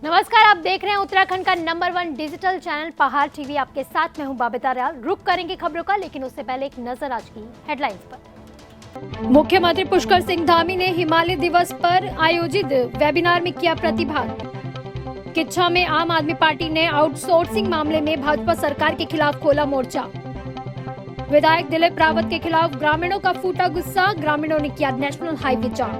नमस्कार, आप देख रहे हैं उत्तराखंड का नंबर 1 डिजिटल चैनल पहाड़ टीवी। आपके साथ मैं हूं बाबिता रियाल। रुक करेंगे खबरों का, लेकिन उससे पहले एक नजर आज की हेडलाइंस पर। मुख्यमंत्री पुष्कर सिंह धामी ने हिमालय दिवस पर आयोजित वेबिनार में किया प्रतिभाग। किच्छा में आम आदमी पार्टी ने आउटसोर्सिंग मामले में भाजपा सरकार के खिलाफ खोला मोर्चा। विधायक दिलीप रावत के खिलाफ ग्रामीणों का फूटा गुस्सा, ग्रामीणों ने किया नेशनल हाईवे जाम।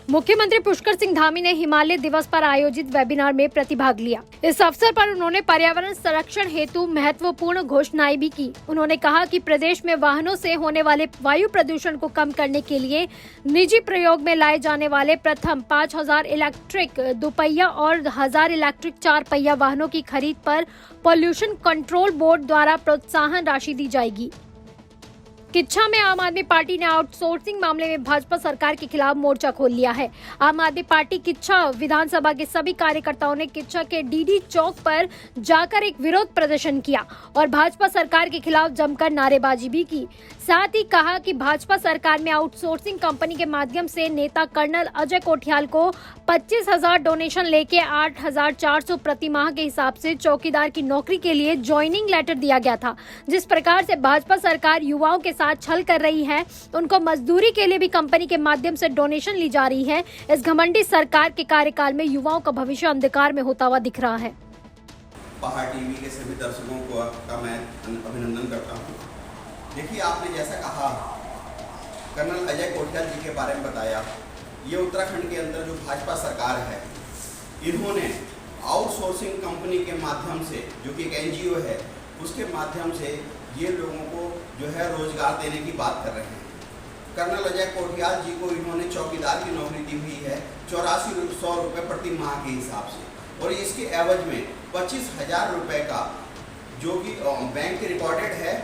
मुख्यमंत्री पुष्कर सिंह धामी ने हिमालय दिवस पर आयोजित वेबिनार में प्रतिभाग लिया। इस अवसर पर उन्होंने पर्यावरण संरक्षण हेतु महत्वपूर्ण घोषणाएं भी की। उन्होंने कहा कि प्रदेश में वाहनों से होने वाले वायु प्रदूषण को कम करने के लिए निजी प्रयोग में लाए जाने वाले प्रथम 5000 इलेक्ट्रिक दोपहिया और 1000 इलेक्ट्रिक 4 पहिया वाहनों की खरीद पर पॉल्यूशन कंट्रोल बोर्ड द्वारा प्रोत्साहन राशि दी जाएगी। किच्छा में आम आदमी पार्टी ने आउटसोर्सिंग मामले में भाजपा सरकार के खिलाफ मोर्चा खोल लिया है। आम आदमी पार्टी किच्छा विधानसभा के सभी कार्यकर्ताओं ने किच्छा के डीडी चौक पर जाकर एक विरोध प्रदर्शन किया और भाजपा सरकार के खिलाफ जमकर नारेबाजी भी की। साथ ही कहा कि भाजपा सरकार में आउटसोर्सिंग कंपनी के माध्यम से नेता कर्नल अजय कोठियाल को 25,000 डोनेशन लेके 8,400 प्रति माह के हिसाब से चौकीदार की नौकरी के लिए ज्वाइनिंग लेटर दिया गया था। जिस प्रकार से भाजपा सरकार युवाओं के साथ छल कर रही है, उनको मजदूरी के लिए भी कंपनी के माध्यम से डोनेशन ली जा रही है। इस घमंडी सरकार के कार्यकाल में युवाओं का भविष्य अंधकार में होता हुआ दिख रहा है। पहाड़ टीवी के सभी दर्शकों का मैं अभिनंदन करता हूँ। देखिए, आपने जैसा कहा, कर्नल अजय कोठियाल जी के बारे में बताया। ये उत्तराखंड के अंदर जो भाजपा सरकार है, इन्होंने आउटसोर्सिंग कंपनी के माध्यम से, जो कि एक एनजीओ है, उसके माध्यम से ये लोगों को जो है रोजगार देने की बात कर रहे हैं। कर्नल अजय कोठियाल जी को इन्होंने चौकीदार की नौकरी दी हुई है 8400 रुपये प्रति माह के हिसाब से, और इसके एवज में 25,000 रुपये का, जो कि बैंक के रिकॉर्डेड है,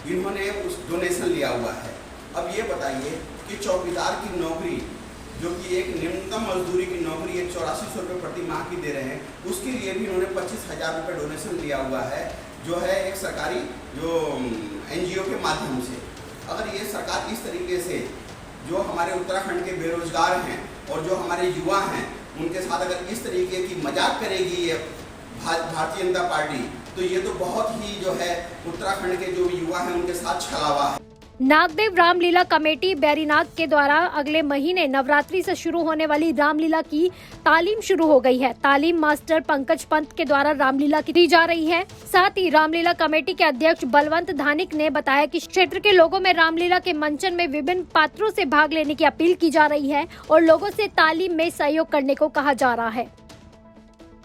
इन्होंने उस डोनेशन लिया हुआ है। अब ये बताइए कि चौकीदार की नौकरी, जो कि एक न्यूनतम मजदूरी की नौकरी 8400 रुपये प्रति माह की दे रहे हैं, उसके लिए भी इन्होंने 25,000 रुपये डोनेशन लिया हुआ है, जो है एक सरकारी जो एनजीओ के माध्यम से। अगर ये सरकार इस तरीके से जो हमारे उत्तराखंड के बेरोजगार हैं और जो हमारे युवा हैं, उनके साथ अगर इस तरीके की मजाक करेगी ये भारतीय जनता पार्टी, तो ये तो बहुत ही जो है उत्तराखंड के जो युवा हैं उनके साथ छलावा है। नागदेव रामलीला कमेटी बैरीनाग के द्वारा अगले महीने नवरात्रि से शुरू होने वाली रामलीला की तालीम शुरू हो गई है। तालीम मास्टर पंकज पंत के द्वारा रामलीला की दी जा रही है। साथ ही रामलीला कमेटी के अध्यक्ष बलवंत धानिक ने बताया कि क्षेत्र के लोगों में रामलीला के मंचन में विभिन्न पात्रों से भाग लेने की अपील की जा रही है और लोगों से तालीम में सहयोग करने को कहा जा रहा है।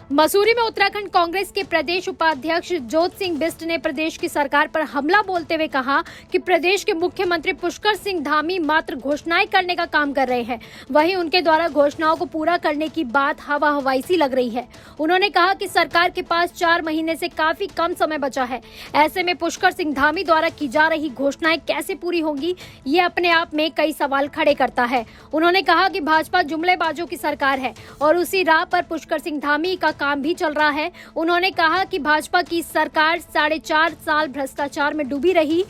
मसूरी में उत्तराखंड कांग्रेस के प्रदेश उपाध्यक्ष जोत सिंह बिष्ट ने प्रदेश की सरकार पर हमला बोलते हुए कहा कि प्रदेश के मुख्यमंत्री पुष्कर सिंह धामी मात्र घोषणाएं करने का काम कर रहे हैं, वहीं उनके द्वारा घोषणाओं को पूरा करने की बात हवा हवाई सी लग रही है। उन्होंने कहा कि सरकार के पास 4 महीने से काफी कम समय बचा है। ऐसे में पुष्कर सिंह धामी द्वारा की जा रही घोषणाएं कैसे पूरी होंगी, ये अपने आप में कई सवाल खड़े करता है। उन्होंने कहा कि भाजपा जुमलेबाजों की सरकार है और उसी राह पर पुष्कर सिंह धामी का काम भी चल रहा है। उन्होंने कहा कि भाजपा की सरकार 4.5 साल भ्रष्टाचार में डूबी रही,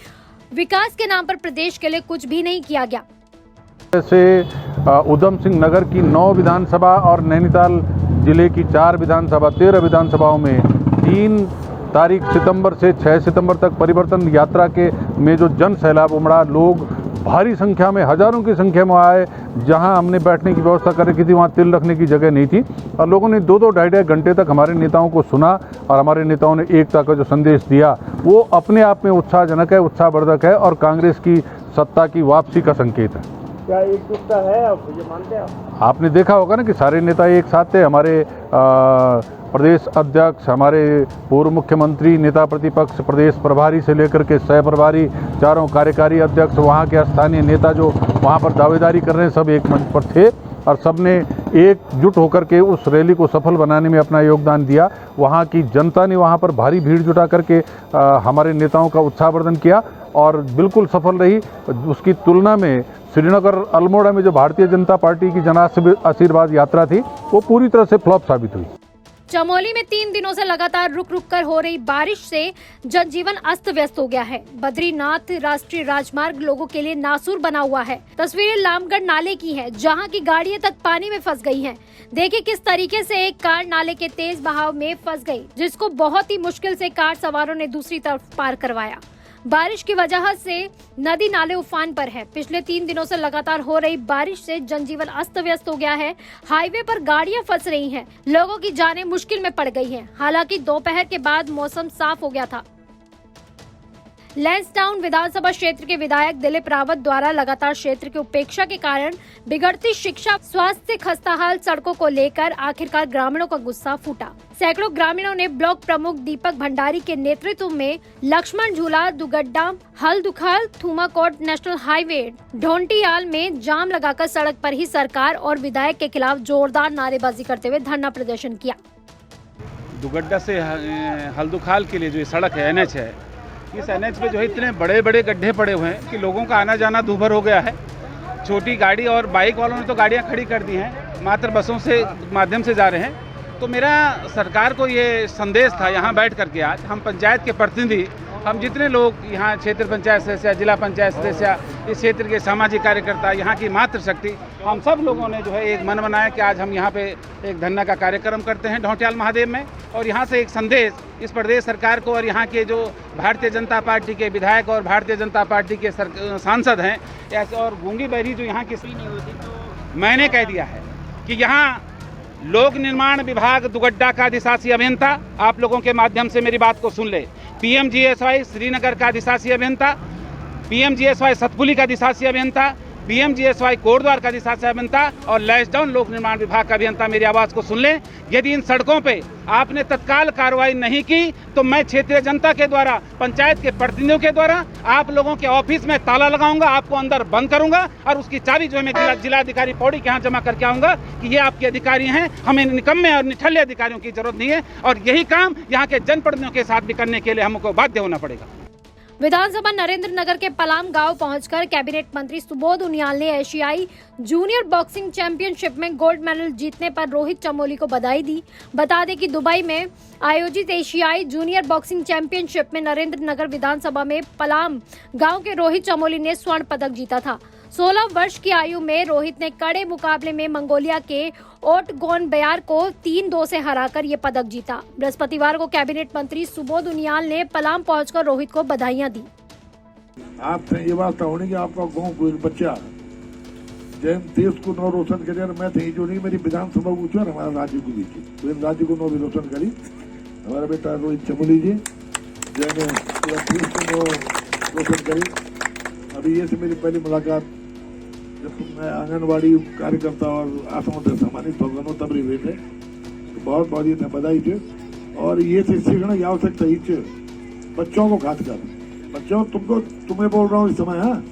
विकास के नाम पर प्रदेश के लिए कुछ भी नहीं किया गया। से उधम सिंह नगर की 9 विधानसभा और नैनीताल जिले की 4 विधानसभा 13 विधानसभाओं में 3 तारीख सितंबर से 6 सितंबर तक परिवर्तन यात्रा के में जो जन सैलाब उमड़ा, लोग भारी संख्या में, हजारों की संख्या में आए। जहां हमने बैठने की व्यवस्था कर रखी थी, वहां तिल रखने की जगह नहीं थी और लोगों ने 2-2 ढाई घंटे तक हमारे नेताओं को सुना और हमारे नेताओं ने एकता का जो संदेश दिया, वो अपने आप में उत्साहजनक है, उत्साहवर्धक है और कांग्रेस की सत्ता की वापसी का संकेत है। क्या एकजुटता है, आप ये मानते हैं? आपने देखा होगा ना कि सारे नेता एक साथ थे। हमारे प्रदेश अध्यक्ष, हमारे पूर्व मुख्यमंत्री, नेता प्रतिपक्ष, प्रदेश प्रभारी से लेकर के सह प्रभारी, चारों कार्यकारी अध्यक्ष, वहाँ के स्थानीय नेता जो वहाँ पर दावेदारी कर रहे हैं, सब एक मंच पर थे और सब ने एकजुट होकर के उस रैली को सफल बनाने में अपना योगदान दिया। वहाँ की जनता ने वहाँ पर भारी भीड़ जुटा करके हमारे नेताओं का उत्साहवर्धन किया और बिल्कुल सफल रही। उसकी तुलना में श्रीनगर अल्मोड़ा में जो भारतीय जनता पार्टी की जन आशीर्वाद यात्रा थी, वो पूरी तरह से फ्लॉप साबित हुई। चमोली में 3 दिनों से लगातार रुक रुक कर हो रही बारिश से जनजीवन अस्त व्यस्त हो गया है। बद्रीनाथ राष्ट्रीय राजमार्ग लोगों के लिए नासूर बना हुआ है। तस्वीरें लामगढ़ नाले की है, जहां की गाड़ियां तक पानी में फंस गई हैं। देखिए किस तरीके से एक कार नाले के तेज बहाव में फंस गई, जिसको बहुत ही मुश्किल से कार सवारों ने दूसरी तरफ पार करवाया। बारिश की वजह से नदी नाले उफान पर है। पिछले 3 दिनों से लगातार हो रही बारिश से जनजीवन अस्त व्यस्त हो गया है। हाईवे पर गाड़ियां फंस रही हैं, लोगों की जानें मुश्किल में पड़ गई हैं। हालांकि दोपहर के बाद मौसम साफ हो गया था। लैंसडाउन विधानसभा क्षेत्र के विधायक दिलीप रावत द्वारा लगातार क्षेत्र की उपेक्षा के कारण बिगड़ती शिक्षा, स्वास्थ्य, खस्ताहाल सड़कों को लेकर आखिरकार ग्रामीणों का गुस्सा फूटा। सैकड़ों ग्रामीणों ने ब्लॉक प्रमुख दीपक भंडारी के नेतृत्व में लक्ष्मण झूला, दुगड्डा, हल्दुखाल, थूमाकोट नेशनल हाईवे, ढोंटियाल में जाम लगाकर सड़क पर ही सरकार और विधायक के खिलाफ जोरदार नारेबाजी करते हुए धरना प्रदर्शन किया। दुगड्डा से हल्दुखाल के लिए जो ये सड़क है, NH है, इस NH पे जो है इतने बड़े बड़े गड्ढे पड़े हुए हैं कि लोगों का आना जाना दूभर हो गया है। छोटी गाड़ी और बाइक वालों ने तो गाड़ियां खड़ी कर दी हैं, मात्र बसों से माध्यम से जा रहे हैं। तो मेरा सरकार को ये संदेश था, यहाँ बैठ करके आज हम पंचायत के प्रतिनिधि, हम जितने लोग यहाँ क्षेत्र पंचायत सदस्य, जिला पंचायत सदस्य, इस क्षेत्र के सामाजिक कार्यकर्ता, यहाँ की मातृशक्ति, हम सब लोगों ने जो है एक मन बनाया कि आज हम यहाँ पे एक धरना का कार्यक्रम करते हैं ढोंटियाल महादेव में, और यहाँ से एक संदेश इस प्रदेश सरकार को और यहाँ के जो भारतीय जनता पार्टी के विधायक और भारतीय जनता पार्टी के सांसद हैं, ऐसे और गूंगी बहरी जो यहाँ की नहीं होती, तो मैंने कह दिया है कि यहाँ लोक निर्माण विभाग दुगड्डा का अधिशासी अभियंता, आप लोगों के माध्यम से मेरी बात को सुन ले, PMGSY श्रीनगर का अधिशासी अभियंता, PMGSY सतपुली का अधिशासी अभियंता, PMGSY कोटद्वार का अधिशासी अभियंता और लैंसडाउन लोक निर्माण विभाग का अभियंता मेरी आवाज़ को सुन लें। यदि इन सड़कों पे आपने तत्काल कार्रवाई नहीं की तो मैं क्षेत्रीय जनता के द्वारा, पंचायत के प्रतिनिधियों के द्वारा आप लोगों के ऑफिस में ताला लगाऊंगा, आपको अंदर बंद करूंगा और उसकी चाबी जो है मैं जिलाधिकारी पौड़ी के यहाँ जमा करके आऊँगा कि ये आपके अधिकारी हैं, हमें निकम्मे और निठल्ले अधिकारियों की जरूरत नहीं है, और यही काम यहाँ के जनप्रतिनिधियों के साथ भी करने के लिए हमको बाध्य होना पड़ेगा। विधानसभा नरेंद्र नगर के पलाम गांव पहुंचकर कैबिनेट मंत्री सुबोध उनियाल ने एशियाई जूनियर बॉक्सिंग चैंपियनशिप में गोल्ड मेडल जीतने पर रोहित चमोली को बधाई दी। बता दें कि दुबई में आयोजित एशियाई जूनियर बॉक्सिंग चैंपियनशिप में नरेंद्र नगर विधानसभा में पलाम गांव के रोहित चमोली ने स्वर्ण पदक जीता था। 16 वर्ष की आयु में रोहित ने कड़े मुकाबले में मंगोलिया के ओटगोन बयार को 3-2 से हराकर ये पदक जीता। बृहस्पतिवार को कैबिनेट मंत्री सुबोध उनियाल ने पलाम पहुंचकर रोहित को बधाइयां दी। आपसे ये बात होनी कि आपका गाँव कोई बच्चा जैन देश को नौ रोशन करे, और मैं थी जो नहीं मेरी विधानसभा पूछो और हमारा राज्य को बीच तो इन राज्य को नौ भी रोशन करी हमारा बेटा रोहित चमोली जी, जैने पूरा देश को नौ रोशन करी। अभी ये से मेरी पहली मुलाकात जब मैं आंगनबाड़ी कार्यकर्ता और आश्रम से सम्मानित भगवानों तब रहे थे, तो बहुत बहुत ये बधाई थे। और ये से सीखने की आवश्यकता ही बच्चों को खास कर, बच्चों तुम्हें बोल रहा हूँ इस समय, हाँ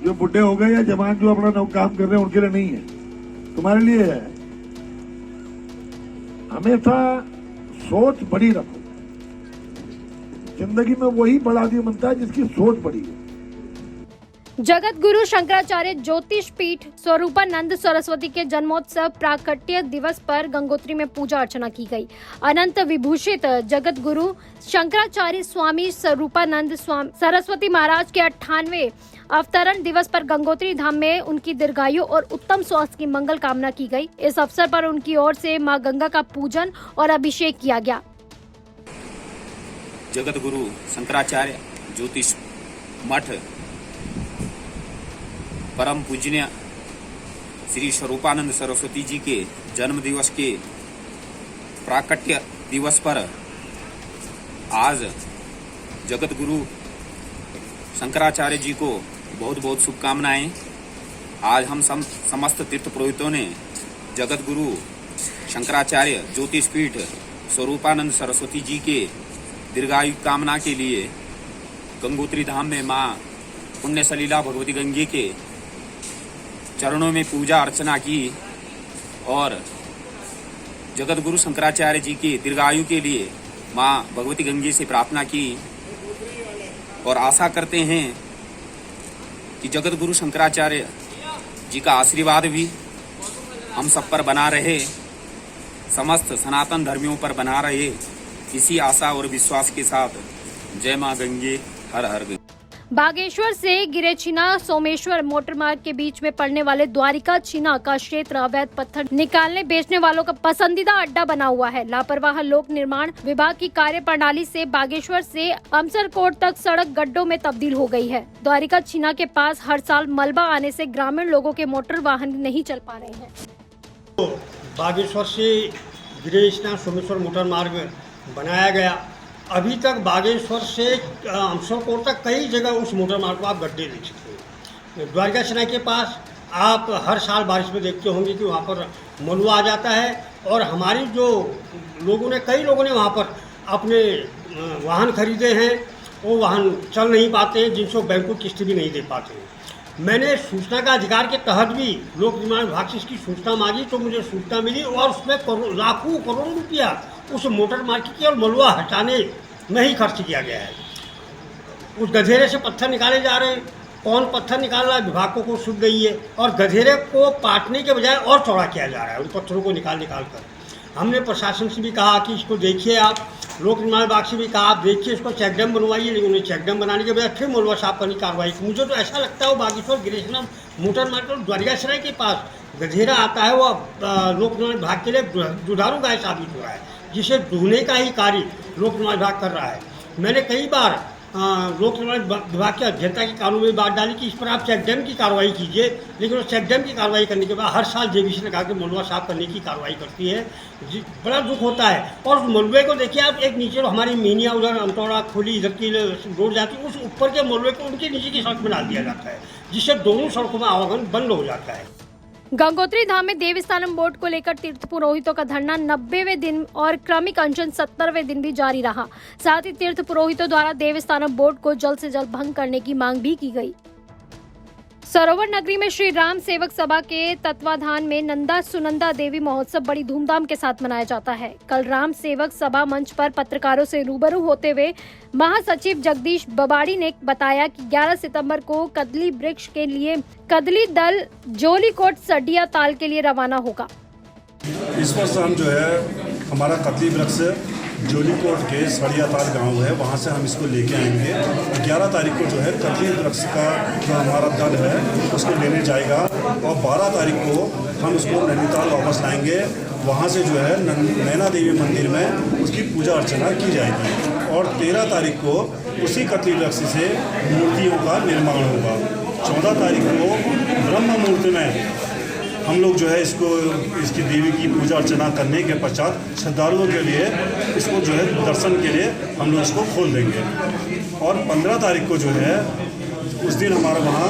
जो बुढ़े हो गए या जवान जो अपना काम कर रहे हैं उनके लिए नहीं है, तुम्हारे लिए है। हमेशा सोच बड़ी रखो, जिंदगी में वही बड़ा आदमी बनता है जिसकी सोच बड़ी है। जगत गुरु शंकराचार्य ज्योतिष पीठ स्वरूपानंद सरस्वती के जन्मोत्सव प्राकट्य दिवस पर गंगोत्री में पूजा अर्चना की गई। अनंत विभूषित जगत गुरु शंकराचार्य स्वामी स्वरूपानंद सरस्वती महाराज के 98वें अवतरण दिवस पर गंगोत्री धाम में उनकी दीर्घायु और उत्तम स्वास्थ्य की मंगल कामना की गई। इस अवसर पर उनकी ओर से मां गंगा का पूजन और अभिषेक किया गया। जगत गुरु शंकराचार्य ज्योतिष मठ परम पूजनीय श्री स्वरूपानंद सरस्वती जी के जन्म दिवस के प्राकट्य दिवस पर आज जगत गुरु शंकराचार्य जी को बहुत बहुत शुभकामनाएं। आज हम समस्त तीर्थ पुरोहितों ने जगत गुरु शंकराचार्य ज्योतिष पीठ स्वरूपानंद सरस्वती जी के दीर्घायु कामना के लिए गंगोत्री धाम में मां पुण्य सलीला भगवती गंगे के चरणों में पूजा अर्चना की और जगत गुरु शंकराचार्य जी की दीर्घायु के लिए मां भगवती गंगे से प्रार्थना की और आशा करते हैं कि जगत गुरु शंकराचार्य जी का आशीर्वाद भी हम सब पर बना रहे। समस्त सनातन धर्मियों पर बना रहे, इसी आशा और विश्वास के साथ जय मां गंगे, हर हर गंगे। बागेश्वर से गिरेछिना सोमेश्वर मोटर मार्ग के बीच में पड़ने वाले द्वारिका छिना का क्षेत्र अवैध पत्थर निकालने बेचने वालों का पसंदीदा अड्डा बना हुआ है। लापरवाह लोक निर्माण विभाग की कार्य प्रणाली से बागेश्वर से अमसरकोट तक सड़क गड्ढों में तब्दील हो गई है। द्वारिका छिना के पास हर साल मलबा आने से ग्रामीण लोगों के मोटर वाहन नहीं चल पा रहे हैं। तो बागेश्वर से गिरेछिना सोमेश्वर मोटर मार्ग बनाया गया। अभी तक बागेश्वर से अमसरकोट तक कई जगह उस मोटर मार्ग को आप गड्ढे देख सकते हैं। द्वारिका छिना के पास आप हर साल बारिश में देखते होंगे कि वहाँ पर मलबा आ जाता है और हमारी जो कई लोगों ने वहाँ पर अपने वाहन खरीदे हैं, वो वाहन चल नहीं पाते हैं, जिनको बैंक को किस्त भी नहीं दे पाते हैं। मैंने सूचना का अधिकार के तहत भी लोक निर्माण विभाग से इसकी सूचना मांगी तो मुझे सूचना मिली और उसमें लाखों करोड़ों रुपया उस मोटर मार्ग की और मलबा हटाने में ही खर्च किया गया है। उस गधेरे से पत्थर निकाले जा रहे हैं। कौन पत्थर निकाल रहा है, विभाग को सूझ गई है और गधेरे को पाटने के बजाय और चौड़ा किया जा रहा है उन पत्थरों को निकाल कर। हमने प्रशासन से भी कहा कि इसको देखिए, आप लोक निर्माण विभाग से भी कहा आप देखिए, इसको चेक डैम बनवाइए, लेकिन उन्हें चेक डैम बनाने के बजाय फिर मलबा साफ करने की कार्रवाई की। मुझे तो ऐसा लगता है वो बागेश्वर गिरेछिना मोटर मार्ग और द्वारिका छिना के पास गधेरा आता है, वो लोक निर्माण विभाग के लिए दुधारू गाय साबित हो रहा है, जिसे ढूंढने का ही कार्य लोक निर्माण विभाग कर रहा है। मैंने कई बार लोक निर्माण विभाग के अध्यक्षता के कानून में बात डाली कि इस पर आप चेक डैम की कार्रवाई कीजिए, लेकिन वो चेक डैम की कार्रवाई करने के बाद हर साल जेबीसी लगा के मलबा साफ करने की कार्रवाई करती है। बड़ा दुख होता है। और उस मलबे को देखिए आप, एक नीचे हमारी मीनिया उधर अमतौड़ा खोली इधर की रोड जाती है, उस ऊपर के मलबे को उनके नीचे की सड़क में डाल दिया जाता है, जिससे दोनों सड़कों में आवागमन बंद हो जाता है। गंगोत्री धाम में देवस्थानम बोर्ड को लेकर तीर्थ पुरोहितों का धरना 90वें दिन और क्रमिक अनशन 70वें दिन भी जारी रहा। साथ ही तीर्थ पुरोहितों द्वारा देवस्थानम बोर्ड को जल्द से जल्द भंग करने की मांग भी की गई। सरोवर नगरी में श्री राम सेवक सभा के तत्वाधान में नंदा सुनंदा देवी महोत्सव बड़ी धूमधाम के साथ मनाया जाता है। कल राम सेवक सभा मंच पर पत्रकारों से रूबरू होते हुए महासचिव जगदीश बबाड़ी ने बताया कि 11 सितंबर को कदली वृक्ष के लिए कदली दल जोलीकोट सडिया ताल के लिए रवाना होगा। इस वर्ष हम जो है हमारा कदली वृक्ष जोलीकोट के सड़िया ताल गाँव है, वहाँ से हम इसको लेके आएंगे। 11 तारीख को जो है कदली वृक्ष का जो हमारा दल है उसको लेने जाएगा और 12 तारीख को हम उसको नैनीताल वापस लाएंगे। वहाँ से जो है नैना देवी मंदिर में उसकी पूजा अर्चना की जाएगी और 13 तारीख को उसी कदली वृक्ष से मूर्तियों का निर्माण होगा। 14 तारीख को ब्रह्म मुहूर्त में हम लोग जो है इसकी देवी की पूजा अर्चना करने के पश्चात श्रद्धालुओं के लिए इसको जो है दर्शन के लिए हम लोग इसको खोल देंगे। और 15 तारीख को जो है उस दिन हमारा वहाँ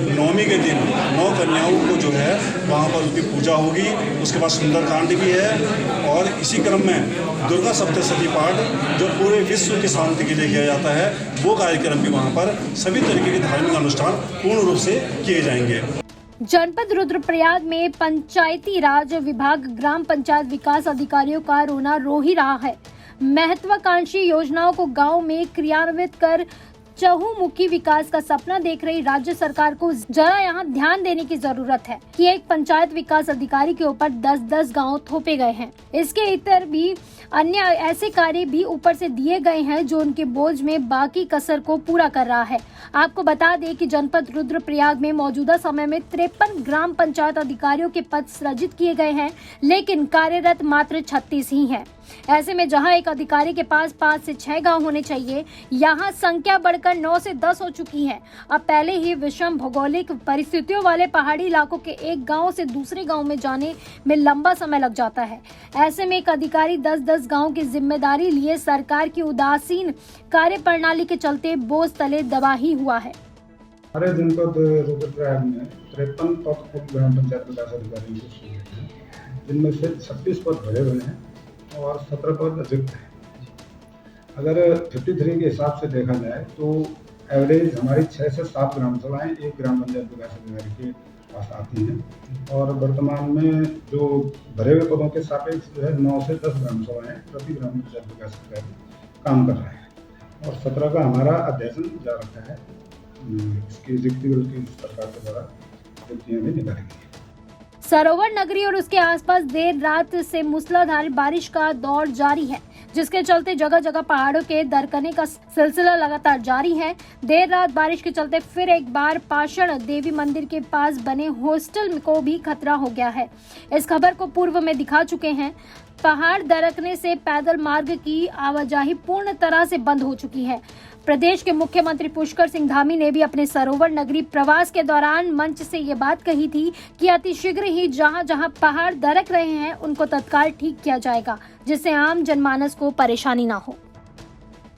नवमी के दिन 9 कन्याओं को जो है वहाँ पर उनकी पूजा होगी। उसके बाद सुंदरकांड भी है और इसी क्रम में दुर्गा सप्तशती पाठ जो पूरे विश्व की शांति के लिए किया जाता है, वो कार्यक्रम भी वहाँ पर सभी तरीके के धार्मिक अनुष्ठान पूर्ण रूप से किए जाएंगे। जनपद रुद्रप्रयाग में पंचायती राज विभाग ग्राम पंचायत विकास अधिकारियों का रोना रो ही रहा है। महत्वाकांक्षी योजनाओं को गांव में क्रियान्वित कर चहुमुखी विकास का सपना देख रही राज्य सरकार को जरा यहाँ ध्यान देने की जरूरत है कि एक पंचायत विकास अधिकारी के ऊपर 10-10 गांव थोपे गए हैं। इसके इतर भी अन्य ऐसे कार्य भी ऊपर से दिए गए हैं जो उनके बोझ में बाकी कसर को पूरा कर रहा है। आपको बता दें कि जनपद रुद्रप्रयाग में मौजूदा समय में 53 ग्राम पंचायत अधिकारियों के पद सृजित किए गए हैं, लेकिन कार्यरत मात्र 36 ही हैं। ऐसे में जहां एक अधिकारी के पास 5 से 6 गांव होने चाहिए, यहां संख्या बढ़कर 9 से 10 हो चुकी है। अब पहले ही विषम भौगोलिक परिस्थितियों वाले पहाड़ी इलाकों के एक गांव से दूसरे गांव में जाने में लंबा समय लग जाता है। ऐसे में एक अधिकारी 10-10 गांव की जिम्मेदारी लिए सरकार की उदासीन कार्य प्रणाली के चलते बोझ तले दबा ही हुआ है। हमारे जनपद रुद्रप्रयाग में 53 पद ग्राम पंचायत विकास अधिकारी को चाहिए हैं, जिनमें से 36 पद भरे हुए हैं और 17 पद रिक्त हैं। अगर 53 के हिसाब से देखा जाए तो एवरेज हमारी 6 से 7 ग्राम सभाएँ एक ग्राम पंचायत विकास अधिकारी के पास आती हैं और वर्तमान में जो भरे हुए पदों के सापेक्ष जो है 9 से 10 ग्राम सभाएँ प्रति ग्राम पंचायत विकास अधिकारी काम कर रहे हैं और 17 का हमारा अध्ययन जा रखा है। इसकी रिक्ति सरकार के द्वारा रिक्तियाँ भी निकाली गई। सरोवर नगरी और उसके आसपास देर रात से मूसलाधार बारिश का दौर जारी है, जिसके चलते जगह जगह पहाड़ों के दरकने का सिलसिला लगातार जारी है। देर रात बारिश के चलते फिर एक बार पाषाण देवी मंदिर के पास बने हॉस्टल को भी खतरा हो गया है। इस खबर को पूर्व में दिखा चुके हैं। पहाड़ दरकने से पैदल मार्ग की आवाजाही पूर्ण तरह से बंद हो चुकी है। प्रदेश के मुख्यमंत्री पुष्कर सिंह धामी ने भी अपने सरोवर नगरी प्रवास के दौरान मंच से ये बात कही थी कि अतिशीघ्र ही जहां जहां पहाड़ दरक रहे हैं उनको तत्काल ठीक किया जाएगा, जिससे आम जनमानस को परेशानी ना हो।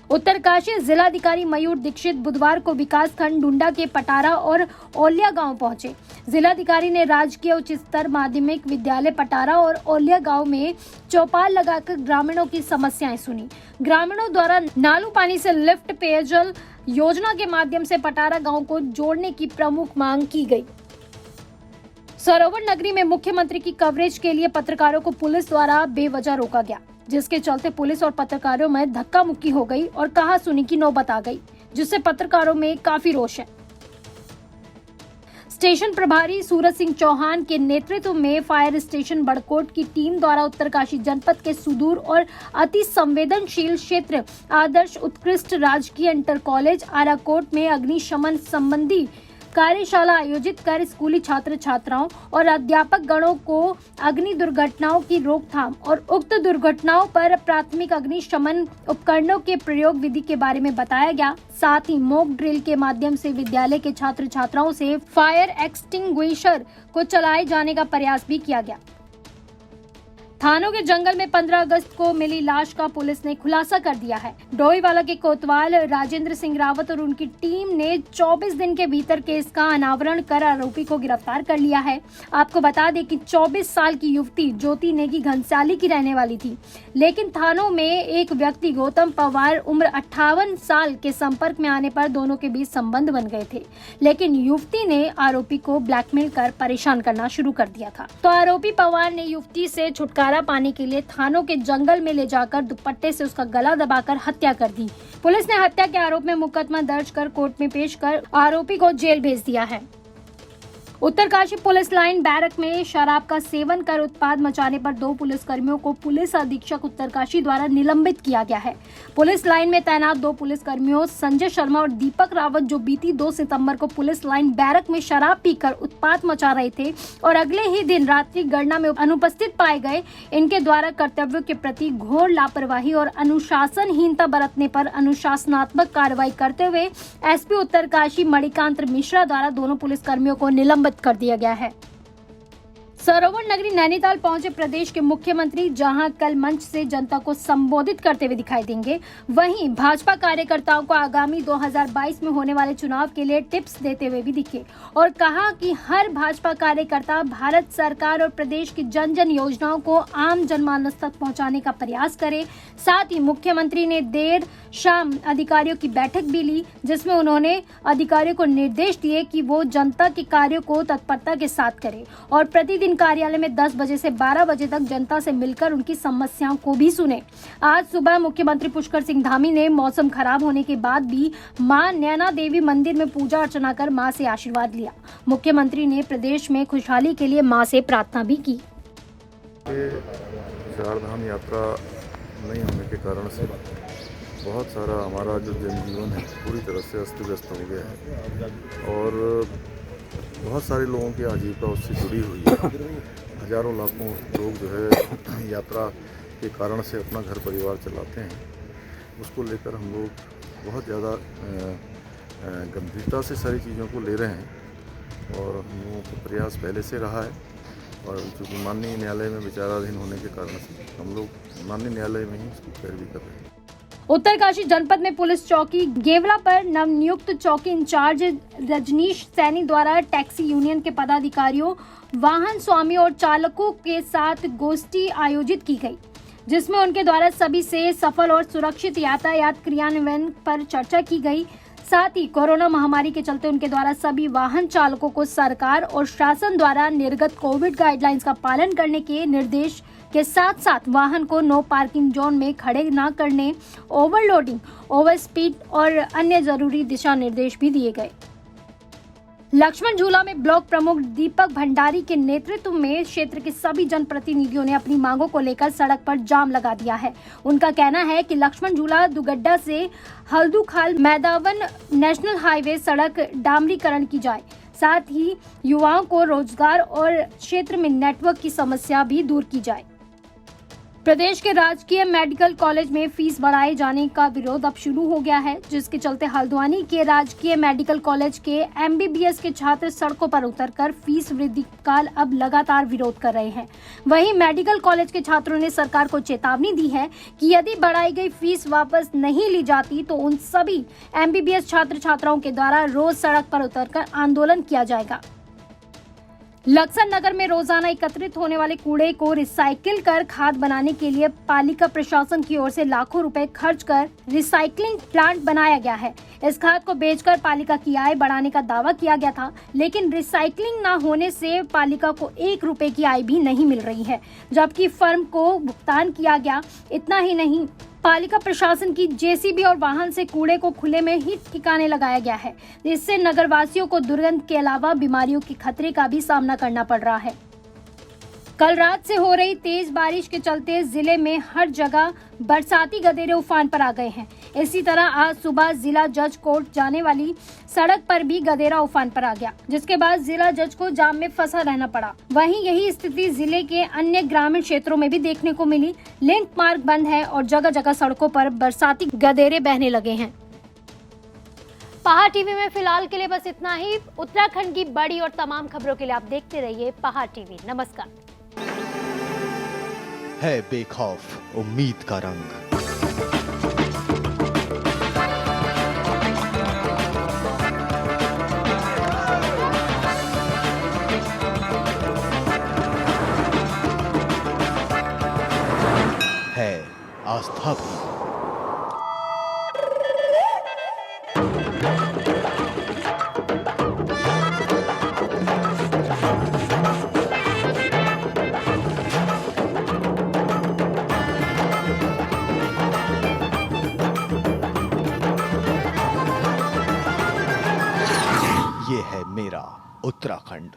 उत्तरकाशी जिलाधिकारी मयूर दीक्षित बुधवार को विकास खंड डुंडा के पटारा और ओलिया गांव पहुंचे। जिलाधिकारी ने राजकीय उच्च स्तर माध्यमिक विद्यालय पटारा और ओलिया गांव में चौपाल लगाकर ग्रामीणों की समस्याएं सुनी। ग्रामीणों द्वारा नालू पानी से लिफ्ट पेयजल योजना के माध्यम से पटारा गांव को जोड़ने की प्रमुख मांग की गई। सरोवर नगरी में मुख्यमंत्री की कवरेज के लिए पत्रकारों को पुलिस द्वारा बेवजह रोका गया, जिसके चलते पुलिस और पत्रकारों में धक्का मुक्की हो गई और कहा सुनी की नौबत आ गई, जिससे पत्रकारों में काफी रोष है। स्टेशन प्रभारी सूरज सिंह चौहान के नेतृत्व में फायर स्टेशन बड़कोट की टीम द्वारा उत्तरकाशी जनपद के सुदूर और अति संवेदनशील क्षेत्र आदर्श उत्कृष्ट राजकीय इंटर कॉलेज आराकोट में अग्निशमन संबंधी कार्यशाला आयोजित कर स्कूली छात्र छात्राओं और अध्यापक गणों को अग्नि दुर्घटनाओं की रोकथाम और उक्त दुर्घटनाओं पर प्राथमिक अग्निशमन उपकरणों के प्रयोग विधि के बारे में बताया गया। साथ ही मॉक ड्रिल के माध्यम से विद्यालय के छात्र छात्राओं से फायर एक्सटिंग्विशर को चलाए जाने का प्रयास भी किया गया। थानों के जंगल में 15 अगस्त को मिली लाश का पुलिस ने खुलासा कर दिया है। डोईवाला के कोतवाल राजेंद्र सिंह रावत और उनकी टीम ने 24 दिन के भीतर केस का अनावरण कर आरोपी को गिरफ्तार कर लिया है। आपको बता दें कि 24 साल की युवती ज्योति नेगी घनसाली की रहने वाली थी, लेकिन थानों में एक व्यक्ति गौतम पवार उम्र 58 साल के संपर्क में आने पर दोनों के बीच संबंध बन गए थे, लेकिन युवती ने आरोपी को ब्लैकमेल कर परेशान करना शुरू कर दिया था। तो आरोपी पवार ने युवती से छुटकारा पाने के लिए थानों के जंगल में ले जाकर दुपट्टे से उसका गला दबाकर हत्या कर दी। पुलिस ने हत्या के आरोप में मुकदमा दर्ज कर कोर्ट में पेश कर आरोपी को जेल भेज दिया है। उत्तरकाशी पुलिस लाइन बैरक में शराब का सेवन कर उत्पात मचाने पर 2 पुलिसकर्मियों को पुलिस अधीक्षक उत्तरकाशी द्वारा निलंबित किया गया है। पुलिस लाइन में तैनात 2 पुलिसकर्मियों संजय शर्मा और दीपक रावत, जो बीती 2 सितंबर को पुलिस लाइन बैरक में शराब पीकर उत्पात मचा रहे थे और अगले ही दिन रात्रि गणना में अनुपस्थित पाए गए, इनके द्वारा कर्तव्यों के प्रति घोर लापरवाही और अनुशासनहीनता बरतने पर अनुशासनात्मक कार्रवाई करते हुए एसपी उत्तरकाशी मणिकांत मिश्रा द्वारा दोनों पुलिसकर्मियों को निलंबित कर दिया गया है। सरोवर नगरी नैनीताल पहुंचे प्रदेश के मुख्यमंत्री, जहां कल मंच से जनता को संबोधित करते हुए दिखाई देंगे। वहीं भाजपा कार्यकर्ताओं को आगामी 2022 में होने वाले चुनाव के लिए टिप्स देते हुए भी दिखे और कहा कि हर भाजपा कार्यकर्ता भारत सरकार और प्रदेश की जन जन योजनाओं को आम जनमानस तक पहुंचाने का प्रयास करे। साथ ही मुख्यमंत्री ने देर शाम अधिकारियों की बैठक भी ली, जिसमें उन्होंने अधिकारियों को निर्देश दिए कि वो जनता के कार्यों को तत्परता के साथ करें और प्रतिदिन कार्यालय में 10 बजे से 12 बजे तक जनता से मिलकर उनकी समस्याओं को भी सुने। आज सुबह मुख्यमंत्री पुष्कर सिंह धामी ने मौसम खराब होने के बाद भी मां नैना देवी मंदिर में पूजा अर्चना कर मां से आशीर्वाद लिया। मुख्यमंत्री ने प्रदेश में खुशहाली के लिए मां से प्रार्थना भी की। चार धाम यात्रा नहीं होने के कारण से बहुत सारा हमारा जो जनजीवन है पूरी तरह से अस्त व्यस्त हो गया है और बहुत सारे लोगों की आजीविका उससे जुड़ी हुई है। हजारों लाखों लोग जो है यात्रा के कारण से अपना घर परिवार चलाते हैं। उसको लेकर हम लोग बहुत ज़्यादा गंभीरता से सारी चीज़ों को ले रहे हैं और हम लोगों का प्रयास पहले से रहा है और चूँकि माननीय न्यायालय में विचाराधीन होने के कारण से हम लोग माननीय न्यायालय में ही इसकी पैरवी कर रहे हैं। उत्तरकाशी जनपद में पुलिस चौकी गेवला पर नवनियुक्त चौकी इंचार्ज रजनीश सैनी द्वारा टैक्सी यूनियन के पदाधिकारियों, वाहन स्वामी और चालकों के साथ गोष्ठी आयोजित की गई, जिसमें उनके द्वारा सभी से सफल और सुरक्षित यातायात क्रियान्वयन पर चर्चा की गई। साथ ही कोरोना महामारी के चलते उनके द्वारा सभी वाहन चालकों को सरकार और शासन द्वारा निर्गत कोविड गाइडलाइंस का पालन करने के निर्देश के साथ साथ वाहन को नो पार्किंग जोन में खड़े न करने, ओवरलोडिंग, ओवर स्पीड और अन्य जरूरी दिशा निर्देश भी दिए गए। लक्ष्मण झूला में ब्लॉक प्रमुख दीपक भंडारी के नेतृत्व में क्षेत्र के सभी जनप्रतिनिधियों ने अपनी मांगों को लेकर सड़क पर जाम लगा दिया है। उनका कहना है कि लक्ष्मण झूला दुगड्डा से हल्दूखाल मैदावन नेशनल हाईवे सड़क डामरीकरण की जाए, साथ ही युवाओं को रोजगार और क्षेत्र में नेटवर्क की समस्या भी दूर की जाए। प्रदेश के राजकीय मेडिकल कॉलेज में फीस बढ़ाए जाने का विरोध अब शुरू हो गया है, जिसके चलते हल्द्वानी के राजकीय मेडिकल कॉलेज के एमबीबीएस के छात्र सड़कों पर उतरकर फीस वृद्धि का अब लगातार विरोध कर रहे हैं। वहीं मेडिकल कॉलेज के छात्रों ने सरकार को चेतावनी दी है कि यदि बढ़ाई गई फीस वापस नहीं ली जाती तो उन सभी एमबीबीएस छात्र छात्राओं के द्वारा रोज सड़क पर उतरकर आंदोलन किया जाएगा। लक्सर नगर में रोजाना एकत्रित होने वाले कूड़े को रिसाइकिल कर खाद बनाने के लिए पालिका प्रशासन की ओर से लाखों रुपए खर्च कर रिसाइकलिंग प्लांट बनाया गया है। इस खाद को बेचकर पालिका की आय बढ़ाने का दावा किया गया था, लेकिन रिसाइकलिंग न होने से पालिका को 1 रुपए की आय भी नहीं मिल रही है, जबकि फर्म को भुगतान किया गया। इतना ही नहीं, पालिका प्रशासन की जेसीबी और वाहन से कूड़े को खुले में ही ठिकाने लगाया गया है, जिससे नगरवासियों को दुर्गंध के अलावा बीमारियों के खतरे का भी सामना करना पड़ रहा है। कल रात से हो रही तेज बारिश के चलते जिले में हर जगह बरसाती गधेरे उफान पर आ गए हैं। इसी तरह आज सुबह जिला जज कोर्ट जाने वाली सड़क पर भी गधेरा उफान पर आ गया, जिसके बाद जिला जज को जाम में फंसा रहना पड़ा। वहीं यही स्थिति जिले के अन्य ग्रामीण क्षेत्रों में भी देखने को मिली। लिंक मार्ग बंद है और जगह जगह सड़कों पर बरसाती गधेरे बहने लगे हैं। पहाड़ टीवी में फिलहाल के लिए बस इतना ही। उत्तराखंड की बड़ी और तमाम खबरों के लिए आप देखते रहिए पहाड़ टीवी। नमस्कार। है बेखौफ उम्मीद का रंग। है आस्था भी। ये है मेरा उत्तराखंड।